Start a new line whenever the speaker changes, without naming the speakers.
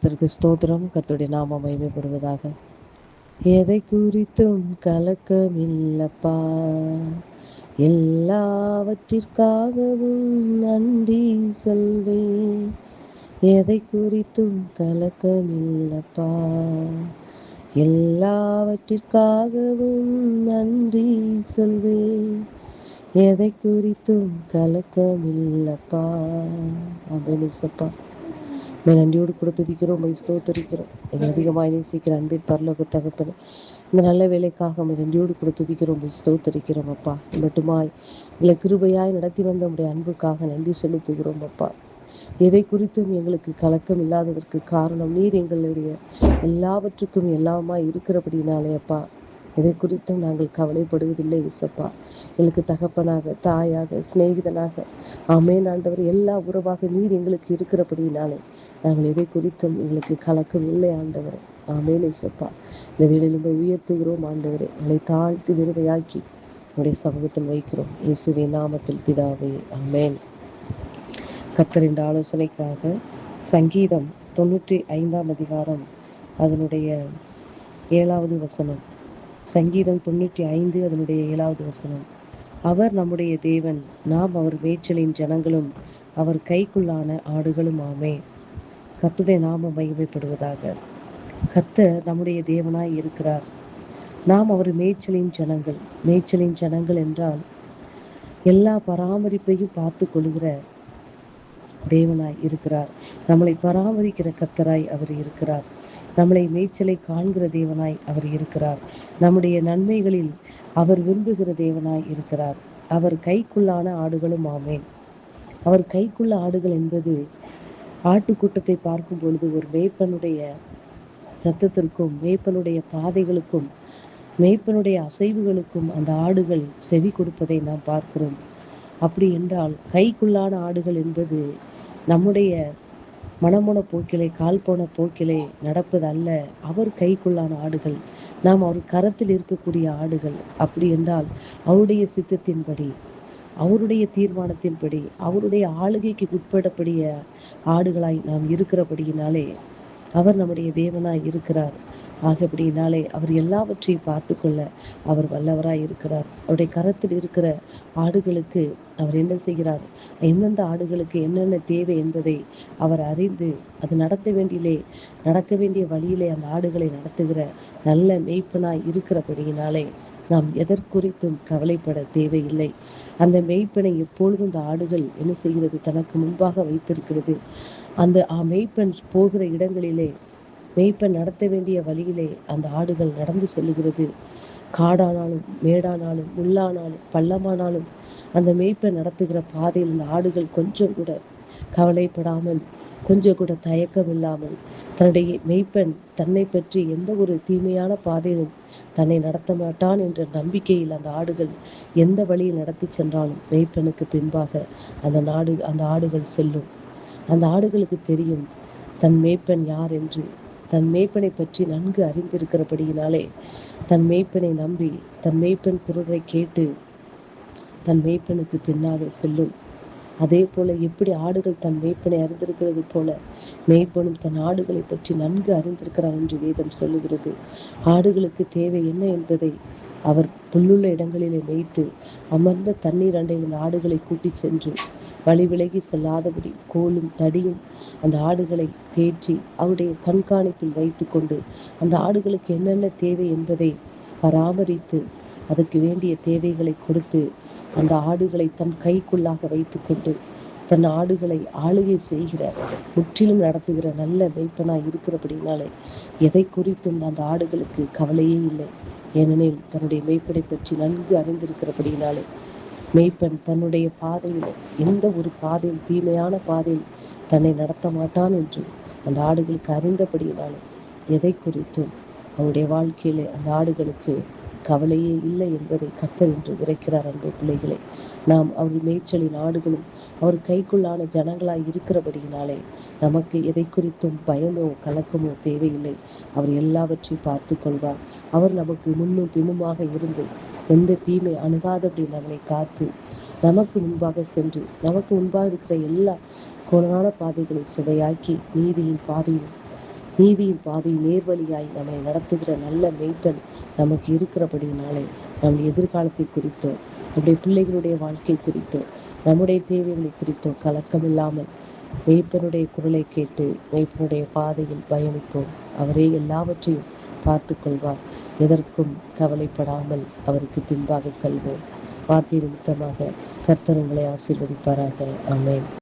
கர்த்தருக்கு ஸ்தோத்திரம். கர்த்தருடைய நாமம் மகிமைப்படுவதாக. எதை குறித்தும் கலக்கமில்லப்பா, எல்லாவற்றிற்காகவும் நன்றி சொல்வேன். எதை குறித்தும் கலக்கமில்லப்பா, எல்லாவற்றிற்காகவும் நன்றி சொல்வேன். எதை குறித்தும் கலக்கமில்லப்பா. அப்படின்னு நன்றியோடு கூட துதிக்கிறோம், ஸ்தோத்தரிக்கிறோம். எங்களை அதிகமாக நேசிக்கிற அன்பின் பரலோக தகப்பனே, இந்த நல்ல வேலைக்காக நன்றியோடு கூட துதிக்கிறோம், ஸ்தோத்தரிக்கிறோம் அப்பா. மட்டுமாய் எங்களை கிருபையாய் நடத்தி வந்த உடைய அன்புக்காக நன்றி செலுத்துகிறோம் அப்பா. எதை குறித்தும் எங்களுக்கு கலக்கம் இல்லாததற்கு காரணம் நீர் எங்களுடைய எல்லாவற்றுக்கும் எல்லாமாய் இருக்கிறபடினாலே அப்பா. எதை குறித்தும் நாங்கள் கவலைப்படுவதில்லை இசப்பா. எங்களுக்கு தகப்பனாக, தாயாக, சிநேகிதனாக, ஆமேன் ஆண்டவர், எல்லா உறவாக நீர் எங்களுக்கு இருக்கிறபடினாலே நாங்கள் எதை குறித்தும் எங்களுக்கு கலக்கம் இல்லை ஆண்டவரே. ஆமேன் இசப்பா. இந்த வேளையில் உங்களை உயர்த்துகிறோம் ஆண்டவரே. எங்களை தாழ்த்தி விருமையாக்கி உடைய சமூகத்தில் வைக்கிறோம். இயேசுவின் நாமத்தில் பிதாவே, ஆமேன். கர்த்தரின் ஆலோசனைக்காக சங்கீதம் 95 அதிகாரம் அதனுடைய 7வது வசனம். சங்கீதம் 95 அதனுடைய 7வது வசனம். அவர் நம்முடைய தேவன், நாம் அவர் மேய்ச்சலின் ஜனங்களும் அவர் கைக்குள்ளான ஆடுகளும் ஆமே. கர்த்தருடைய நாமம் மகிமைப்படுவதாக. கர்த்தர் நம்முடைய தேவனாய் இருக்கிறார். நாம் அவர் மேய்ச்சலின் ஜனங்கள். மேய்ச்சலின் ஜனங்கள் என்றால் எல்லா பராமரிப்பையும் பார்த்து கொள்கிற தேவனாய் இருக்கிறார். நம்மளை பராமரிக்கிற கர்த்தராய் அவர் இருக்கிறார். நம்மளை மேய்ச்சலை காண்கிற தேவனாய் அவர் இருக்கிறார். நம்முடைய நன்மைகளில் அவர் விரும்புகிற தேவனாய் இருக்கிறார். அவர் கைக்குள்ளான ஆடுகளும் ஆமேன். அவர் கைக்குள்ள ஆடுகள் என்பது ஆட்டுக்கூட்டத்தை பார்க்கும் பொழுது ஒரு மேய்ப்பனுடைய சத்தத்திற்கும் மேய்ப்பனுடைய பாதைகளுக்கும் மேய்ப்பனுடைய அசைவுகளுக்கும் அந்த ஆடுகள் செவி கொடுப்பதை நாம் பார்க்கிறோம். அப்படி என்றால் கைக்குள்ளான ஆடுகள் என்பது நம்முடைய மனமுன போக்கிலே, கால் போன போக்கிலே நடப்பது அல்ல. அவர் கைக்குள்ளான ஆடுகள். நாம் அவர் கரத்தில் இருக்கக்கூடிய ஆடுகள். அப்படி என்றால் அவருடைய சித்தத்தின்படி, அவருடைய தீர்மானத்தின்படி, அவருடைய ஆளுகைக்கு உட்படக்கூடிய ஆடுகளாய் நாம் இருக்கிறபடியினாலே அவர் நம்முடைய தேவனாய் இருக்கிறார். ஆகப்படினாலே அவர் எல்லாவற்றையும் பார்த்து கொள்ள அவர் வல்லவராய் இருக்கிறார். அவருடைய கரத்தில் இருக்கிற ஆடுகளுக்கு அவர் என்ன செய்கிறார், எந்தெந்த ஆடுகளுக்கு என்னென்ன தேவை என்பதை அவர் அறிந்து அது நடக்க வேண்டிய வழியிலே அந்த ஆடுகளை நடத்துகிற நல்ல மேய்ப்பனாய் இருக்கிறபடியினாலே நாம் எதற்குறித்தும் கவலைப்பட தேவையில்லை. அந்த மேய்ப்பனை எப்பொழுதும் இந்த ஆடுகள் என்ன செய்கிறது, தனக்கு முன்பாக வைத்திருக்கிறது. அந்த மேய்ப்பன் போகிற இடங்களிலே, மேய்ப்பன் நடத்த வேண்டிய வழியிலே அந்த ஆடுகள் நடந்து செல்லுகிறது. காடானாலும் மேடானாலும் முள்ளானாலும் பள்ளமானாலும் அந்த மேய்ப்பன் நடத்துகிற பாதையில் இந்த ஆடுகள் கொஞ்சம் கூட கவலைப்படாமல், கொஞ்சம் கூட தயக்கம் இல்லாமல், தன்னுடைய மேய்ப்பன் தன்னை பற்றி எந்த ஒரு தீமையான பாதையிலும் தன்னை நடத்த மாட்டான் என்ற நம்பிக்கையில் அந்த ஆடுகள் எந்த வழியில் நடத்தி சென்றாலும் மேய்ப்பனுக்கு பின்பாக அந்த ஆடுகள் செல்லும். அந்த ஆடுகளுக்கு தெரியும் தன் மேய்ப்பன் யார் என்று. தன் மேய்ப்பனை பற்றி நன்கு அறிந்திருக்கிறபடியினாலே தன் மேய்ப்பனை நம்பி, தன் மேய்ப்பன் குரலை கேட்டு தன் மேய்ப்பனுக்கு பின்னாக செல்லும். அதே போல எப்படி ஆடுகள் தன் மேய்ப்பனை அறிந்திருக்கிறது போல மேய்ப்பனும் தன் ஆடுகளை பற்றி நன்கு அறிந்திருக்கிறார் என்று வேதம் சொல்லுகிறது. ஆடுகளுக்கு தேவை என்ன என்பதை அவர் புல்லுள்ள இடங்களிலே மேய்த்து அமர்ந்த தண்ணீர் அண்டையில் இந்த ஆடுகளை கூட்டி சென்று வழி விலகி செல்லாதபடி கோலும் தடியும் அந்த ஆடுகளை தேற்றி அவருடைய கண்காணிப்பில் வைத்து கொண்டு அந்த ஆடுகளுக்கு என்னென்ன தேவை என்பதை பராமரித்து அதற்கு வேண்டிய தேவைகளை கொடுத்து அந்த ஆடுகளை தன் கைக்குள்ளாக வைத்து கொண்டு தன் ஆடுகளை ஆளுகை செய்கிற, முற்றிலும் நடத்துகிற நல்ல மேய்ப்பனாய் இருக்கிறபடினாலே எதை குறித்தும் அந்த ஆடுகளுக்கு கவலையே இல்லை. ஏனெனில் தன்னுடைய மேய்ப்பனை பற்றி நன்கு அறிந்திருக்கிறபடினாலே மேய்ப்பன் தன்னுடைய பாதையில் எந்த ஒரு பாதையில், தீமையான பாதையில் தன்னை நடத்த மாட்டான் என்று அந்த ஆடுகளுக்கு அறிந்தபடியினாலே எதை குறித்தும் அவருடைய வாழ்க்கையிலே அந்த ஆடுகளுக்கு கவலையே இல்லை என்பதை கர்த்தர் என்று உரைக்கிறார். அன்பு பிள்ளைகளை, நாம் அவர் மேய்ச்சலின் ஆடுகளும் அவர் கைக்குள்ளான ஜனங்களாய் இருக்கிறபடியினாலே நமக்கு எதை குறித்தும் பயமோ கலக்கமோ தேவையில்லை. அவர் எல்லாவற்றையும் பார்த்து கொள்வார். அவர் நமக்கு முன்னும் பின்னுமாக இருந்து எந்த தீமை அணுகாதபடி நம்மை காத்து நமக்கு முன்பாக சென்று நமக்கு முன்பாக இருக்கிற எல்லா கோணலான பாதைகளை சுவையாக்கி நீதியின் பாதையில் நீதியின் பாதையில் நேர்வழியாய் நம்மை நடத்துகிற நல்ல மேய்ப்பன் நமக்கு இருக்கிறபடினாலே நம் எதிர்காலத்தை குறித்தோ, நம்முடைய பிள்ளைகளுடைய வாழ்க்கை குறித்தோ, நம்முடைய தேவைகளை குறித்தோ கலக்கமில்லாமல் மேய்ப்பனுடைய குரலை கேட்டு மேய்ப்பனுடைய பாதையில் பயணிப்போம். அவரே எல்லாவற்றையும் பார்த்து கொள்வார். எதற்கும் கவலைப்படாமல் அவருக்கு பின்பாக செல்வோம். வார்த்தை நிமித்தமாக கர்த்தர் உங்களை ஆசீர்வதிப்பாராக. ஆமென்.